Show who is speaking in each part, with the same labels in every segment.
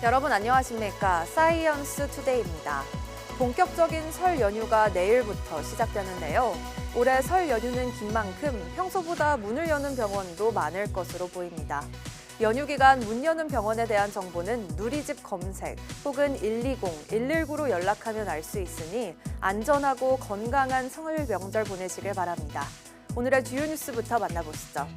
Speaker 1: 여러분 안녕하십니까? 사이언스 투데이입니다. 본격적인 설 연휴가 내일부터 시작되는데요. 올해 설 연휴는 긴 만큼 평소보다 문을 여는 병원도 많을 것으로 보입니다. 연휴 기간 문 여는 병원에 대한 정보는 누리집 검색 혹은 120, 119로 연락하면 알 수 있으니 안전하고 건강한 설 명절 보내시길 바랍니다. 오늘의 주요 뉴스부터 만나보시죠.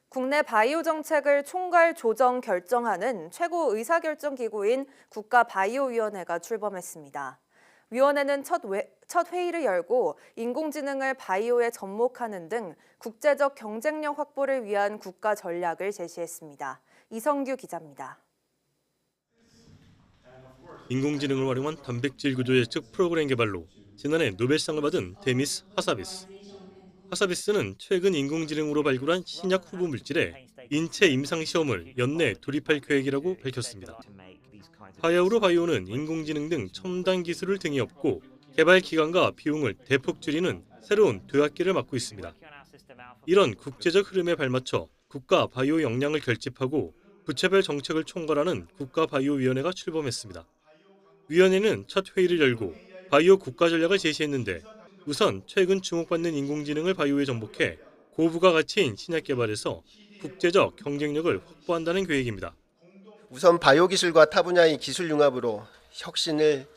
Speaker 1: 국내 바이오 정책을 총괄 조정 결정하는 최고 의사결정 기구인 국가바이오위원회가 출범했습니다. 위원회는 첫 회의를 열고 인공지능을 바이오에 접목하는 등 국제적 경쟁력 확보를 위한 국가 전략을 제시했습니다. 이성규 기자입니다.
Speaker 2: 인공지능을 활용한 단백질 구조 예측 프로그램 개발로 지난해 노벨상을 받은 데미스 하사비스. 하사비스는 최근 인공지능으로 발굴한 신약 후보 물질에 인체 임상 시험을 연내 돌입할 계획이라고 밝혔습니다. 바이오로 바이오는 인공지능 등 첨단 기술을 등에 업고 개발 기간과 비용을 대폭 줄이는 새로운 도약기를 맡고 있습니다. 이런 국제적 흐름에 발맞춰 국가 바이오 역량을 결집하고 부처별 정책을 총괄하는 국가바이오위원회가 출범했습니다. 위원회는 첫 회의를 열고 바이오 국가 전략을 제시했는데 우선 최근 주목받는 인공지능을 바이오에 접목해 고부가 가치인 신약 개발에서 국제적 경쟁력을 확보한다는 계획입니다.
Speaker 3: 우선 바이오 기술과 타 분야의 기술 융합으로 혁신을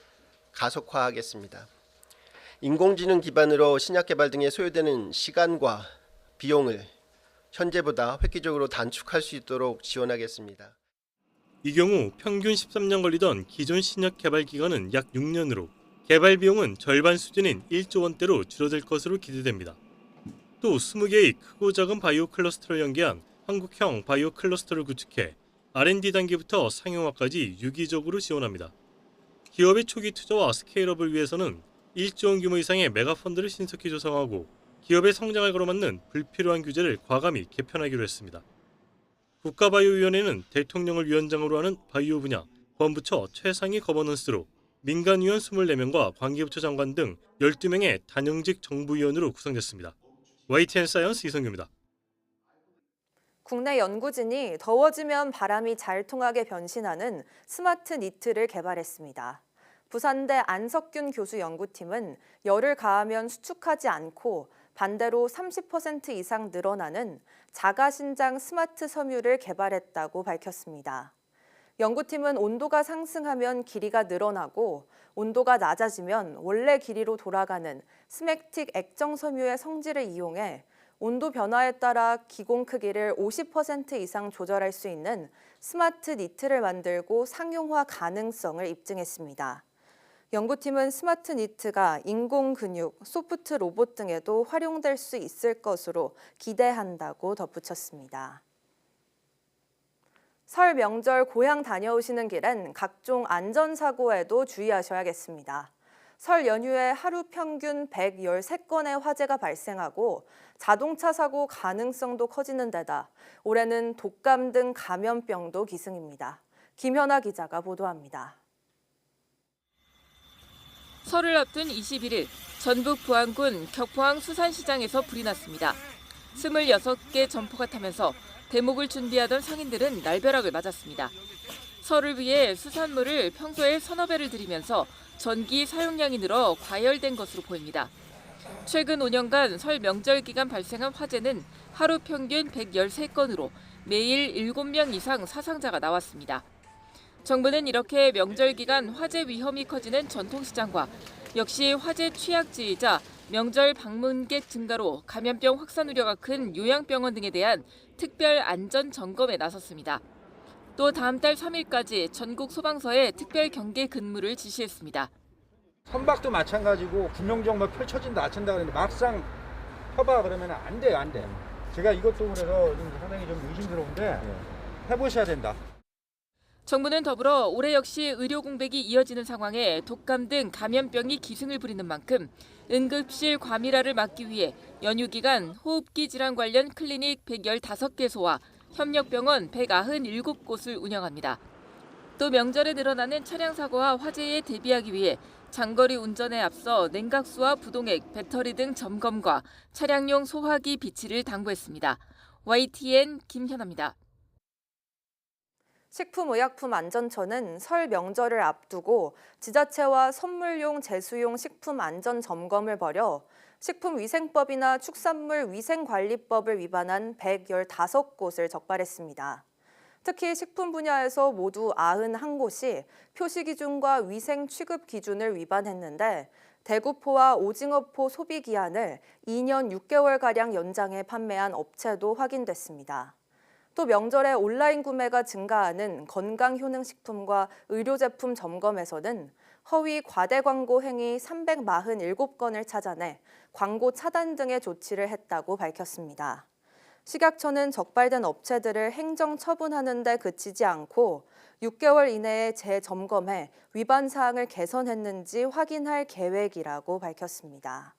Speaker 3: 가속화하겠습니다. 인공지능 기반으로 신약 개발 등에 소요되는 시간과 비용을 현재보다 획기적으로 단축할 수 있도록 지원하겠습니다.
Speaker 2: 이 경우 평균 13년 걸리던 기존 신약 개발 기간은 약 6년으로 개발 비용은 절반 수준인 1조 원대로 줄어들 것으로 기대됩니다. 또 20개의 크고 작은 바이오 클러스터를 연계한 한국형 바이오 클러스터를 구축해 R&D 단계부터 상용화까지 유기적으로 지원합니다. 기업의 초기 투자와 스케일업을 위해서는 1조 원 규모 이상의 메가펀드를 신속히 조성하고 기업의 성장을 걸어맞는 불필요한 규제를 과감히 개편하기로 했습니다. 국가바이오위원회는 대통령을 위원장으로 하는 바이오 분야 범부처 최상위 거버넌스로 민간위원 24명과 관계부처 장관 등 12명의 단용직 정부위원으로 구성됐습니다. YTN 사이언스 이성규입니다.
Speaker 1: 국내 연구진이 더워지면 바람이 잘 통하게 변신하는 스마트 니트를 개발했습니다. 부산대 안석균 교수 연구팀은 열을 가하면 수축하지 않고 반대로 30% 이상 늘어나는 자가신장 스마트 섬유를 개발했다고 밝혔습니다. 연구팀은 온도가 상승하면 길이가 늘어나고 온도가 낮아지면 원래 길이로 돌아가는 스맥틱 액정 섬유의 성질을 이용해 온도 변화에 따라 기공 크기를 50% 이상 조절할 수 있는 스마트 니트를 만들고 상용화 가능성을 입증했습니다. 연구팀은 스마트 니트가 인공 근육, 소프트 로봇 등에도 활용될 수 있을 것으로 기대한다고 덧붙였습니다. 설 명절 고향 다녀오시는 길엔 각종 안전사고에도 주의하셔야겠습니다. 설 연휴에 하루 평균 113건의 화재가 발생하고 자동차 사고 가능성도 커지는 데다 올해는 독감 등 감염병도 기승입니다. 김현아 기자가 보도합니다.
Speaker 4: 설을 앞둔 21일 전북 부안군 격포항 수산시장에서 불이 났습니다. 26개 점포가 타면서 대목을 준비하던 상인들은 날벼락을 맞았습니다. 설을 위해 수산물을 평소에 서너 배를 들이면서 전기 사용량이 늘어 과열된 것으로 보입니다. 최근 5년간 설 명절 기간 발생한 화재는 하루 평균 113건으로 매일 7명 이상 사상자가 나왔습니다. 정부는 이렇게 명절 기간 화재 위험이 커지는 전통시장과 역시 화재 취약지이자 명절 방문객 증가로 감염병 확산 우려가 큰 요양병원 등에 대한 특별 안전 점검에 나섰습니다. 또 다음 달 3일까지 전국 소방서에 특별 경계 근무를 지시했습니다.
Speaker 5: 선박도 마찬가지고 구명정보 펼쳐진다 아친다 그러는데 막상 해봐 그러면 안 돼요, 안 돼. 제가 이것도 그래서 좀 상당히 좀 의심스러운데 해보셔야 된다.
Speaker 4: 정부는 더불어 올해 역시 의료 공백이 이어지는 상황에 독감 등 감염병이 기승을 부리는 만큼 응급실 과밀화를 막기 위해 연휴 기간 호흡기 질환 관련 클리닉 115개소와 협력병원 197곳을 운영합니다. 또 명절에 늘어나는 차량 사고와 화재에 대비하기 위해 장거리 운전에 앞서 냉각수와 부동액, 배터리 등 점검과 차량용 소화기 비치를 당부했습니다. YTN 김현아입니다.
Speaker 1: 식품의약품안전처는 설 명절을 앞두고 지자체와 선물용, 제수용 식품 안전 점검을 벌여 식품위생법이나 축산물위생관리법을 위반한 115곳을 적발했습니다. 특히 식품 분야에서 모두 91곳이 표시기준과 위생 취급 기준을 위반했는데 대구포와 오징어포 소비기한을 2년 6개월가량 연장해 판매한 업체도 확인됐습니다. 또 명절에 온라인 구매가 증가하는 건강효능식품과 의료제품 점검에서는 허위 과대 광고 행위 347건을 찾아내 광고 차단 등의 조치를 했다고 밝혔습니다. 식약처는 적발된 업체들을 행정 처분하는 데 그치지 않고 6개월 이내에 재점검해 위반 사항을 개선했는지 확인할 계획이라고 밝혔습니다.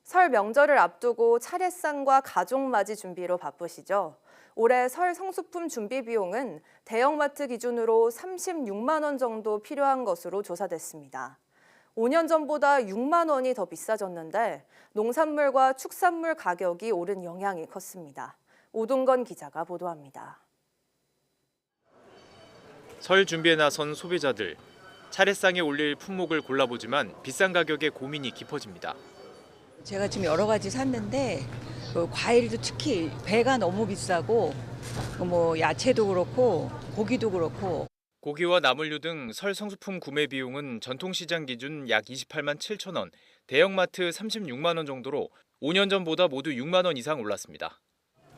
Speaker 1: 설 명절을 앞두고 차례상과 가족맞이 준비로 바쁘시죠? 올해 설 성수품 준비 비용은 대형마트 기준으로 36만 원 정도 필요한 것으로 조사됐습니다. 5년 전보다 6만 원이 더 비싸졌는데 농산물과 축산물 가격이 오른 영향이 컸습니다. 오동건 기자가 보도합니다.
Speaker 6: 설 준비에 나선 소비자들. 차례상에 올릴 품목을 골라보지만 비싼 가격에 고민이 깊어집니다.
Speaker 7: 제가 지금 여러 가지 샀는데 과일도 특히 배가 너무 비싸고 야채도 그렇고 고기도 그렇고.
Speaker 6: 고기와 나물류 등 설 성수품 구매 비용은 전통시장 기준 약 28만 7천 원, 대형마트 36만 원 정도로 5년 전보다 모두 6만 원 이상 올랐습니다.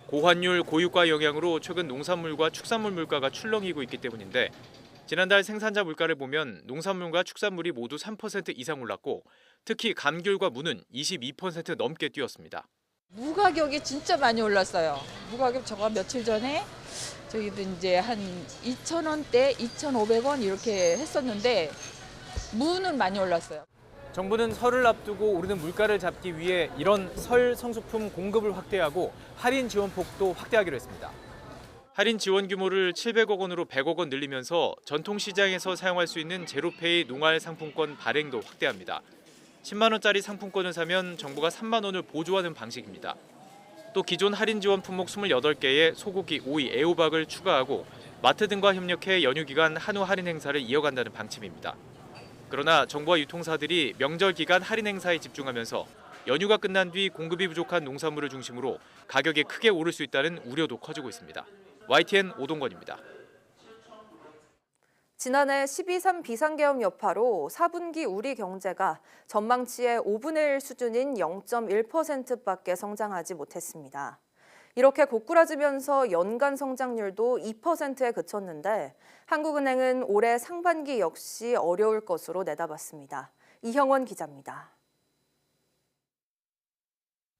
Speaker 6: 고환율, 고유가 영향으로 최근 농산물과 축산물 물가가 출렁이고 있기 때문인데 지난달 생산자 물가를 보면 농산물과 축산물이 모두 3% 이상 올랐고 특히 감귤과 무는 22% 넘게 뛰었습니다.
Speaker 8: 무 가격이 진짜 많이 올랐어요. 무 가격 저가 며칠 전에 저희도 이제 한 2,000원대, 2,500원 이렇게 했었는데 무는 많이 올랐어요.
Speaker 9: 정부는 설을 앞두고 오르는 물가를 잡기 위해 이런 설 성수품 공급을 확대하고 할인 지원폭도 확대하기로 했습니다.
Speaker 6: 할인 지원 규모를 700억 원으로 100억 원 늘리면서 전통시장에서 사용할 수 있는 제로페이 농활 상품권 발행도 확대합니다. 10만 원짜리 상품권을 사면 정부가 3만 원을 보조하는 방식입니다. 또 기존 할인 지원 품목 28개에 소고기, 오이, 애호박을 추가하고 마트 등과 협력해 연휴 기간 한우 할인 행사를 이어간다는 방침입니다. 그러나 정부와 유통사들이 명절 기간 할인 행사에 집중하면서 연휴가 끝난 뒤 공급이 부족한 농산물을 중심으로 가격이 크게 오를 수 있다는 우려도 커지고 있습니다. YTN 오동건입니다.
Speaker 1: 지난해 12.3 비상계엄 여파로 4분기 우리 경제가 전망치의 5분의 1 수준인 0.1%밖에 성장하지 못했습니다. 이렇게 고꾸라지면서 연간 성장률도 2%에 그쳤는데 한국은행은 올해 상반기 역시 어려울 것으로 내다봤습니다. 이형원 기자입니다.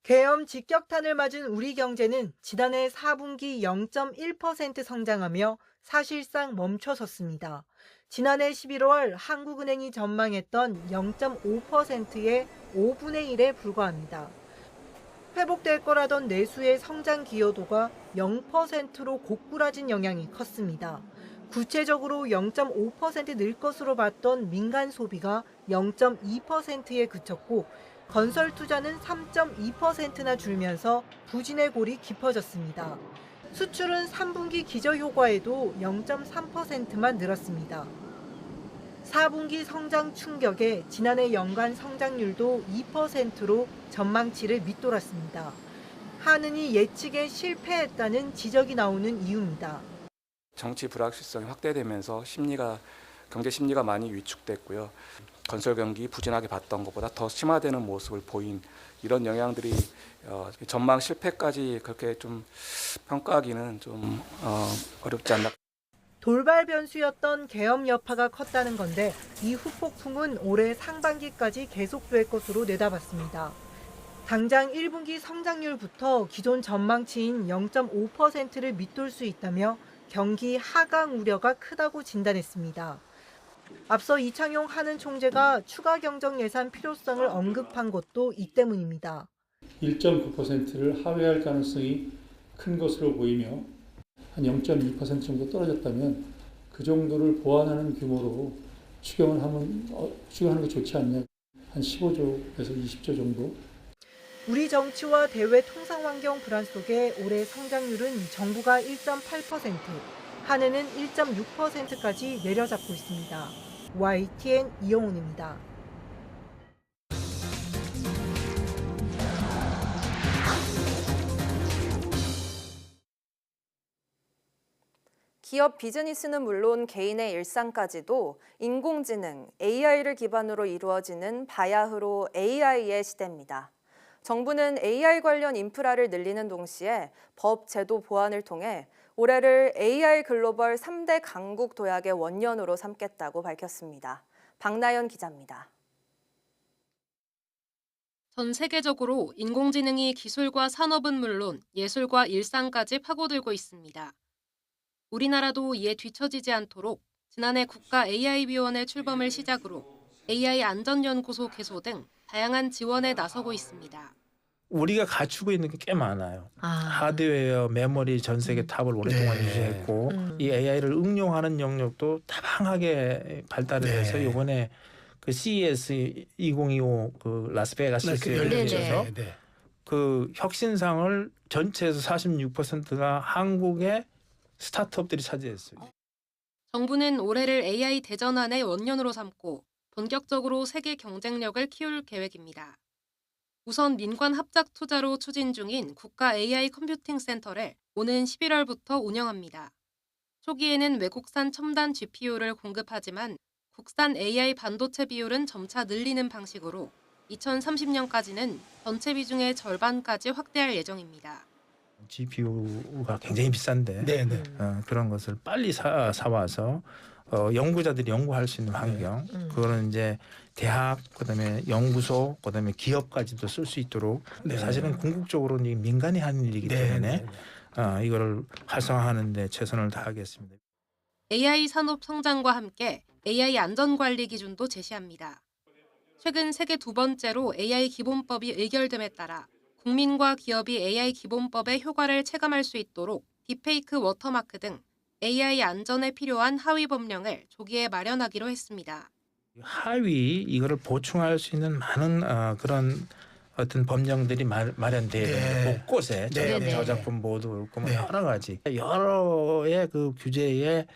Speaker 10: 계엄 직격탄을 맞은 우리 경제는 지난해 4분기 0.1% 성장하며 사실상 멈춰섰습니다. 지난해 11월 한국은행이 전망했던 0.5%의 5분의 1에 불과합니다. 회복될 거라던 내수의 성장 기여도가 0%로 고꾸라진 영향이 컸습니다. 구체적으로 0.5% 늘 것으로 봤던 민간 소비가 0.2%에 그쳤고 건설 투자는 3.2%나 줄면서 부진의 골이 깊어졌습니다. 수출은 3분기 기저효과에도 0.3%만 늘었습니다. 4분기 성장 충격에 지난해 연간 성장률도 2%로 전망치를 밑돌았습니다. 한은이 예측에 실패했다는 지적이 나오는 이유입니다.
Speaker 11: 정치 불확실성이 확대되면서 심리가 경제 심리가 많이 위축됐고요. 건설 경기 부진하게 봤던 것보다 더 심화되는 모습을 보인 이런 영향들이 전망 실패까지 그렇게 좀 평가하기는 좀 어렵지 않나.
Speaker 10: 돌발 변수였던 계엄 여파가 컸다는 건데 이 후폭풍은 올해 상반기까지 계속될 것으로 내다봤습니다. 당장 1분기 성장률부터 기존 전망치인 0.5%를 밑돌 수 있다며 경기 하강 우려가 크다고 진단했습니다. 앞서 이창용 한은 총재가 추가 경정 예산 필요성을 언급한 것도 이 때문입니다.
Speaker 12: 1.9%를 하회할 가능성이 큰 것으로 보이며 한 0.2% 정도 떨어졌다면 그 정도를 보완하는 규모로 추경하는 게 좋지 않냐. 한 15조에서 20조 정도.
Speaker 10: 우리 정치와 대외 통상 환경 불안 속에 올해 성장률은 정부가 1.8%, 한해는 1.6%까지 내려잡고 있습니다. YTN 이영훈입니다.
Speaker 1: 기업 비즈니스는 물론 개인의 일상까지도 인공지능, AI를 기반으로 이루어지는 바야흐로 AI의 시대입니다. 정부는 AI 관련 인프라를 늘리는 동시에 법 제도 보완을 통해 올해를 AI 글로벌 3대 강국 도약의 원년으로 삼겠다고 밝혔습니다. 박나연 기자입니다.
Speaker 13: 전 세계적으로 인공지능이 기술과 산업은 물론 예술과 일상까지 파고들고 있습니다. 우리나라도 이에 뒤처지지 않도록 지난해 국가 AI위원회 출범을 시작으로 AI 안전연구소 개소 등 다양한 지원에 나서고 있습니다.
Speaker 14: 우리가 갖추고 있는 게 꽤 많아요. 하드웨어, 메모리 전 세계 탑을 오랫동안 유지했고 이 AI를 응용하는 영역도 다방하게 발달을 해서 이번에 그 CES 2025 그 라스베가스에서 열려서 그 혁신상을 전체에서 46%가 한국의 스타트업들이 차지했어요.
Speaker 13: 정부는 올해를 AI 대전환의 원년으로 삼고 본격적으로 세계 경쟁력을 키울 계획입니다. 우선 민관 합작 투자로 추진 중인 국가 AI 컴퓨팅 센터를 오는 11월부터 운영합니다. 초기에는 외국산 첨단 GPU를 공급하지만 국산 AI 반도체 비율은 점차 늘리는 방식으로 2030년까지는 전체 비중의 절반까지 확대할 예정입니다.
Speaker 14: GPU가 굉장히 비싼데 그런 것을 빨리 사와서 연구자들이 연구할 수 있는 환경, 그거는 이제 대학, 그다음에 연구소, 그다음에 기업까지도 쓸 수 있도록 사실은 궁극적으로 민간이 하는 일이기 때문에 이거를 활성화하는 데 최선을 다하겠습니다.
Speaker 13: AI 산업 성장과 함께 AI 안전관리 기준도 제시합니다. 최근 세계 두 번째로 AI 기본법이 의결됨에 따라 국민과 기업이 AI 기본법의 효과를 체감할 수 있도록 딥페이크 워터마크 등 AI 안전에 필요한 하위 법령을 조기에 마련하기로 했습니다.
Speaker 14: 하위 이거를 보충할 수 있는 많은 그런 어떤 법령들이 마련돼야 됩니다. 곳곳에 저작품 보호도 그렇고 여러 가지 여러의 그 규제의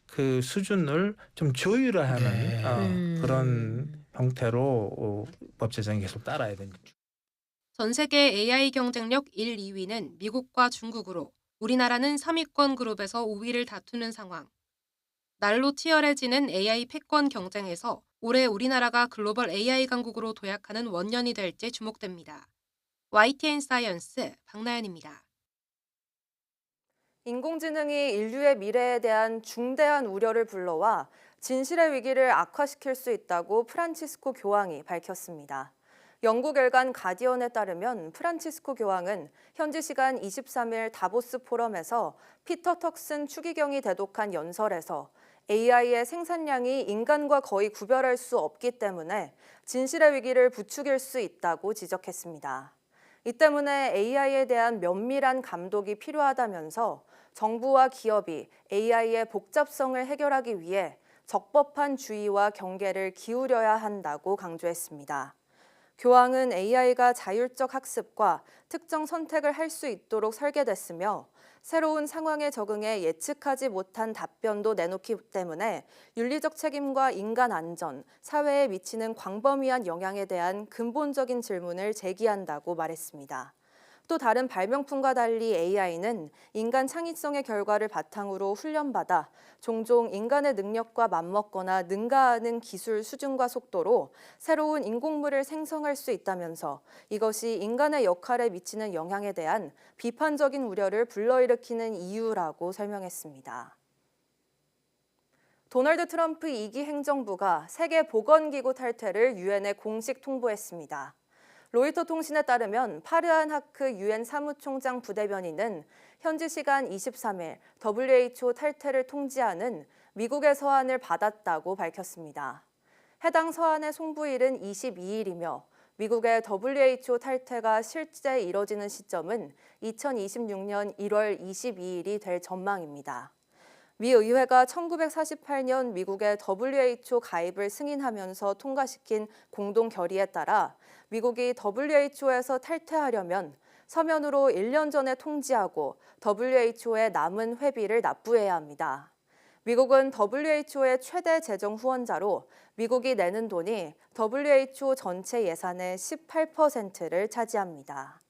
Speaker 14: 그 수준을 좀 조율하는 그런 형태로 법 제정이 계속 따라야 됩니다.
Speaker 13: 전 세계 AI 경쟁력 1, 2위는 미국과 중국으로 우리나라는 3위권 그룹에서 5위를 다투는 상황. 날로 치열해지는 AI 패권 경쟁에서 올해 우리나라가 글로벌 AI 강국으로 도약하는 원년이 될지 주목됩니다. YTN 사이언스 박나연입니다.
Speaker 1: 인공지능이 인류의 미래에 대한 중대한 우려를 불러와 진실의 위기를 악화시킬 수 있다고 프란치스코 교황이 밝혔습니다. 영국 일간 가디언에 따르면 프란치스코 교황은 현지 시간 23일 다보스 포럼에서 피터 턱슨 추기경이 대독한 연설에서 AI의 생산량이 인간과 거의 구별할 수 없기 때문에 진실의 위기를 부추길 수 있다고 지적했습니다. 이 때문에 AI에 대한 면밀한 감독이 필요하다면서 정부와 기업이 AI의 복잡성을 해결하기 위해 적법한 주의와 경계를 기울여야 한다고 강조했습니다. 교황은 AI가 자율적 학습과 특정 선택을 할 수 있도록 설계됐으며 새로운 상황에 적응해 예측하지 못한 답변도 내놓기 때문에 윤리적 책임과 인간 안전, 사회에 미치는 광범위한 영향에 대한 근본적인 질문을 제기한다고 말했습니다. 또 다른 발명품과 달리 AI는 인간 창의성의 결과를 바탕으로 훈련받아 종종 인간의 능력과 맞먹거나 능가하는 기술 수준과 속도로 새로운 인공물을 생성할 수 있다면서 이것이 인간의 역할에 미치는 영향에 대한 비판적인 우려를 불러일으키는 이유라고 설명했습니다. 도널드 트럼프 2기 행정부가 세계보건기구 탈퇴를 유엔에 공식 통보했습니다. 로이터 통신에 따르면 파르한 하크 유엔 사무총장 부대변인은 현지 시간 23일 WHO 탈퇴를 통지하는 미국의 서한을 받았다고 밝혔습니다. 해당 서한의 송부일은 22일이며 미국의 WHO 탈퇴가 실제 이뤄지는 시점은 2026년 1월 22일이 될 전망입니다. 미 의회가 1948년 미국의 WHO 가입을 승인하면서 통과시킨 공동 결의에 따라 미국이 WHO에서 탈퇴하려면 서면으로 1년 전에 통지하고 WHO에 남은 회비를 납부해야 합니다. 미국은 WHO의 최대 재정 후원자로 미국이 내는 돈이 WHO 전체 예산의 18%를 차지합니다.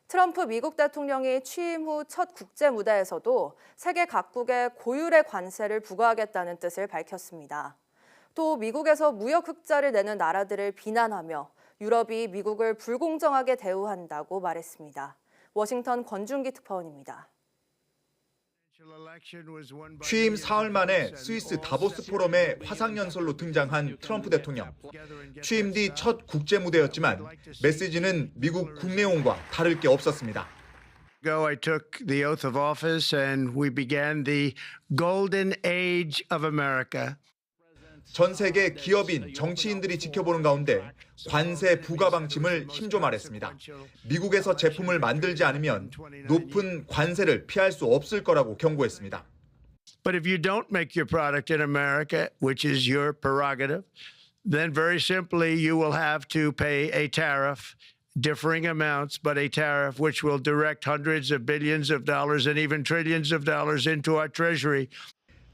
Speaker 1: 트럼프 미국 대통령이 취임 후 첫 국제 무대에서도 세계 각국에 고율의 관세를 부과하겠다는 뜻을 밝혔습니다. 또 미국에서 무역 흑자를 내는 나라들을 비난하며 유럽이 미국을 불공정하게 대우한다고 말했습니다. 워싱턴 권준기 특파원입니다.
Speaker 15: 취임 사흘 만에 스위스 다보스 포럼에 화상연설로 등장한 트럼프 대통령. 취임 뒤 첫 국제 무대였지만 메시지는 미국 국내용과 다를 게 없었습니다.
Speaker 16: I took the oath of office and we began the golden age of America.
Speaker 15: 전 세계 기업인, 정치인들이 지켜보는 가운데 관세 부과 방침을 힘줘 말했습니다. 미국에서 제품을 만들지 않으면 높은 관세를 피할 수 없을 거라고 경고했습니다.
Speaker 16: But if you don't make your product in America, which is your prerogative, then very simply you will have to pay a tariff, differing amounts, but a tariff which will direct hundreds of billions of dollars and even trillions of dollars into our treasury.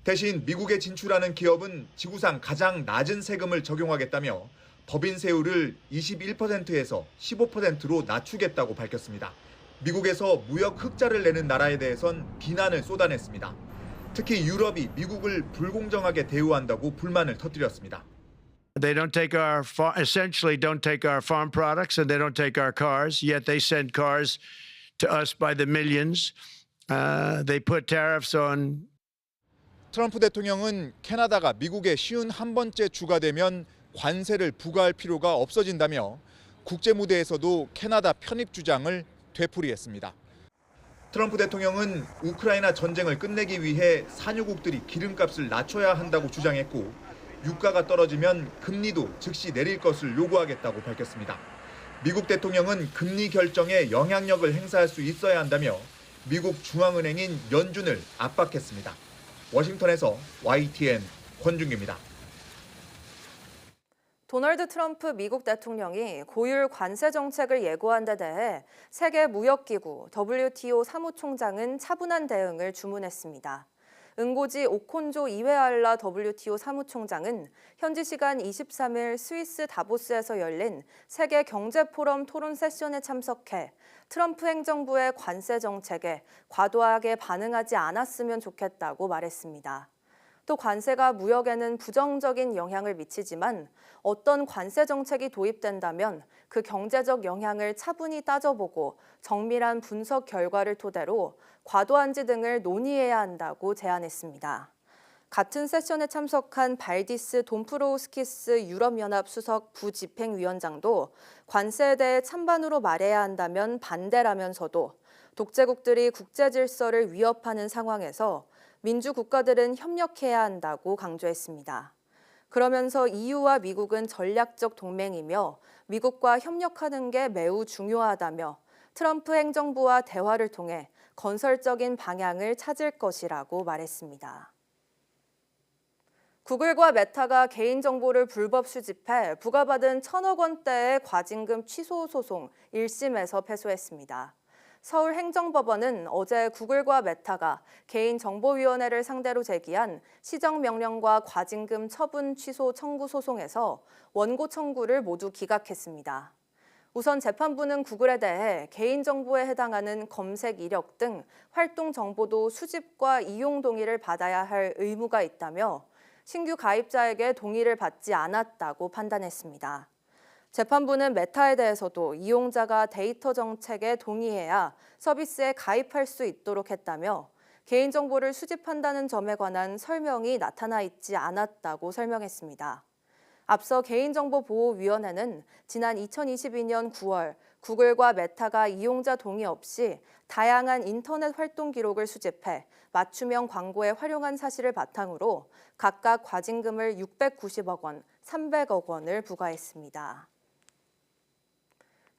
Speaker 15: 대신 미국에 진출하는 기업은 지구상 가장 낮은 세금을 적용하겠다며 법인세율을 21%에서 15%로 낮추겠다고 밝혔습니다. 미국에서 무역 흑자를 내는 나라에 대해선 비난을 쏟아냈습니다. 특히 유럽이 미국을 불공정하게 대우한다고 불만을 터뜨렸습니다.
Speaker 16: They don't take our essentially don't take our farm products and they don't take our cars, yet they send cars to us by the millions. They put tariffs on.
Speaker 15: 트럼프 대통령은 캐나다가 미국의 쉬운 한 번째 주가 되면 관세를 부과할 필요가 없어진다며 국제 무대에서도 캐나다 편입 주장을 되풀이했습니다. 트럼프 대통령은 우크라이나 전쟁을 끝내기 위해 산유국들이 기름값을 낮춰야 한다고 주장했고 유가가 떨어지면 금리도 즉시 내릴 것을 요구하겠다고 밝혔습니다. 미국 대통령은 금리 결정에 영향력을 행사할 수 있어야 한다며 미국 중앙은행인 연준을 압박했습니다. 워싱턴에서 YTN 권준기입니다.
Speaker 1: 도널드 트럼프 미국 대통령이 고율 관세 정책을 예고한 데 대해 세계무역기구 WTO 사무총장은 차분한 대응을 주문했습니다. 응고지 오콘조 이웨알라 WTO 사무총장은 현지 시간 23일 스위스 다보스에서 열린 세계 경제 포럼 토론 세션에 참석해 트럼프 행정부의 관세 정책에 과도하게 반응하지 않았으면 좋겠다고 말했습니다. 또 관세가 무역에는 부정적인 영향을 미치지만 어떤 관세 정책이 도입된다면 그 경제적 영향을 차분히 따져보고 정밀한 분석 결과를 토대로 과도한지 등을 논의해야 한다고 제안했습니다. 같은 세션에 참석한 발디스 돔프로우스키스 유럽연합 수석 부집행위원장도 관세에 대해 찬반으로 말해야 한다면 반대라면서도 독재국들이 국제 질서를 위협하는 상황에서 민주 국가들은 협력해야 한다고 강조했습니다. 그러면서 EU와 미국은 전략적 동맹이며 미국과 협력하는 게 매우 중요하다며 트럼프 행정부와 대화를 통해 건설적인 방향을 찾을 것이라고 말했습니다. 구글과 메타가 개인정보를 불법 수집해 부과받은 1,000억 원대의 과징금 취소 소송 1심에서 패소했습니다. 서울행정법원은 어제 구글과 메타가 개인정보위원회를 상대로 제기한 시정명령과 과징금 처분 취소 청구 소송에서 원고 청구를 모두 기각했습니다. 우선 재판부는 구글에 대해 개인정보에 해당하는 검색 이력 등 활동 정보도 수집과 이용 동의를 받아야 할 의무가 있다며 신규 가입자에게 동의를 받지 않았다고 판단했습니다. 재판부는 메타에 대해서도 이용자가 데이터 정책에 동의해야 서비스에 가입할 수 있도록 했다며 개인정보를 수집한다는 점에 관한 설명이 나타나 있지 않았다고 설명했습니다. 앞서 개인정보보호위원회는 지난 2022년 9월 구글과 메타가 이용자 동의 없이 다양한 인터넷 활동 기록을 수집해 맞춤형 광고에 활용한 사실을 바탕으로 각각 과징금을 690억 원, 300억 원을 부과했습니다.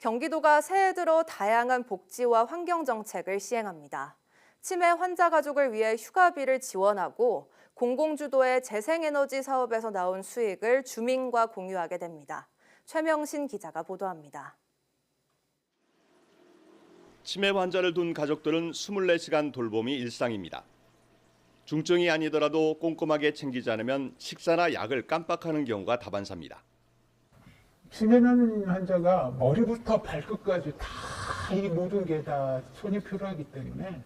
Speaker 1: 경기도가 새해 들어 다양한 복지와 환경 정책을 시행합니다. 치매 환자 가족을 위해 휴가비를 지원하고 공공주도의 재생에너지 사업에서 나온 수익을 주민과 공유하게 됩니다. 최명신 기자가 보도합니다.
Speaker 17: 치매 환자를 둔 가족들은 24시간 돌봄이 일상입니다. 중증이 아니더라도 꼼꼼하게 챙기지 않으면 식사나 약을 깜빡하는 경우가 다반사입니다.
Speaker 18: 치매는 환자가 머리부터 발끝까지 다 이 모든 게 다 손이 필요하기 때문에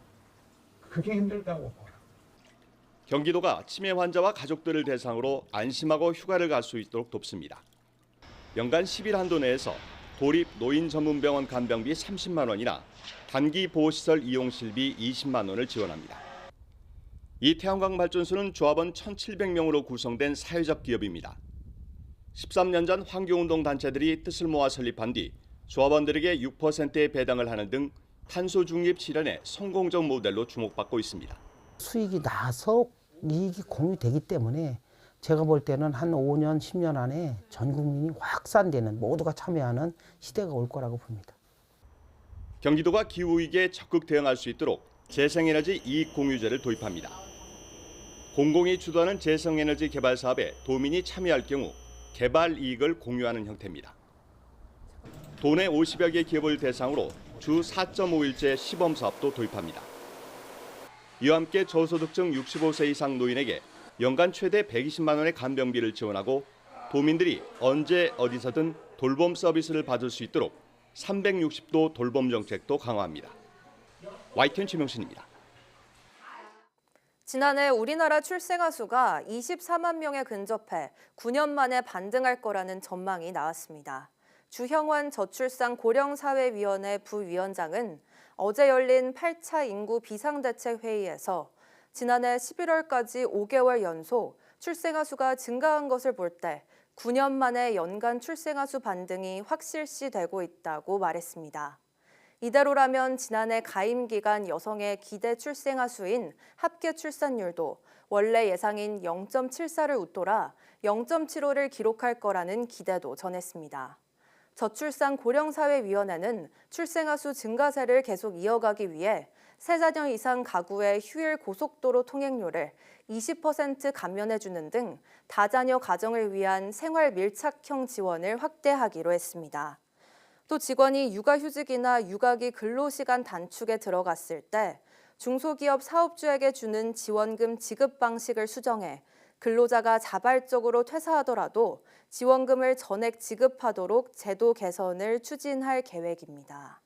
Speaker 18: 그게 힘들다고 봐요.
Speaker 17: 경기도가 치매 환자와 가족들을 대상으로 안심하고 휴가를 갈 수 있도록 돕습니다. 연간 10일 한도 내에서 도립 노인 전문 병원 간병비 30만 원이나 단기 보호시설 이용실비 20만 원을 지원합니다. 이 태양광 발전소는 조합원 1,700명으로 구성된 사회적 기업입니다. 13년 전 환경운동 단체들이 뜻을 모아 설립한 뒤 조합원들에게 6%의 배당을 하는 등 탄소 중립 실현의 성공적 모델로 주목받고 있습니다.
Speaker 19: 수익이 나서 이익이 공유되기 때문에 제가 볼 때는 한 5년, 10년 안에 전 국민이 확산되는 모두가 참여하는 시대가 올 거라고 봅니다.
Speaker 17: 경기도가 기후위기에 적극 대응할 수 있도록 재생에너지 이익공유제를 도입합니다. 공공이 주도하는 재생에너지 개발 사업에 도민이 참여할 경우 개발 이익을 공유하는 형태입니다. 도내 50여 개 기업을 대상으로 주 4.5일제 시범사업도 도입합니다. 이와 함께 저소득층 65세 이상 노인에게 연간 최대 120만 원의 간병비를 지원하고 도민들이 언제 어디서든 돌봄 서비스를 받을 수 있도록 360도 돌봄 정책도 강화합니다. YTN 최명신입니다.
Speaker 1: 지난해 우리나라 출생아 수가 24만 명에 근접해 9년 만에 반등할 거라는 전망이 나왔습니다. 주형환 저출산 고령사회위원회 부위원장은 어제 열린 8차 인구 비상대책회의에서 지난해 11월까지 5개월 연속 출생아 수가 증가한 것을 볼 때 9년 만에 연간 출생아 수 반등이 확실시되고 있다고 말했습니다. 이대로라면 지난해 가임 기간 여성의 기대 출생아 수인 합계 출산율도 원래 예상인 0.74를 웃돌아 0.75를 기록할 거라는 기대도 전했습니다. 저출산 고령사회위원회는 출생아 수 증가세를 계속 이어가기 위해 3자녀 이상 가구의 휴일 고속도로 통행료를 20% 감면해주는 등 다자녀 가정을 위한 생활 밀착형 지원을 확대하기로 했습니다. 또 직원이 육아휴직이나 육아기 근로시간 단축에 들어갔을 때 중소기업 사업주에게 주는 지원금 지급 방식을 수정해 근로자가 자발적으로 퇴사하더라도 지원금을 전액 지급하도록 제도 개선을 추진할 계획입니다.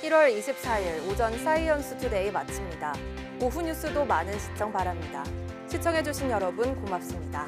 Speaker 1: (1월 24일) 오전 사이언스 투데이 마칩니다. 오후 뉴스도 많은 시청 바랍니다. 시청해주신 여러분 고맙습니다.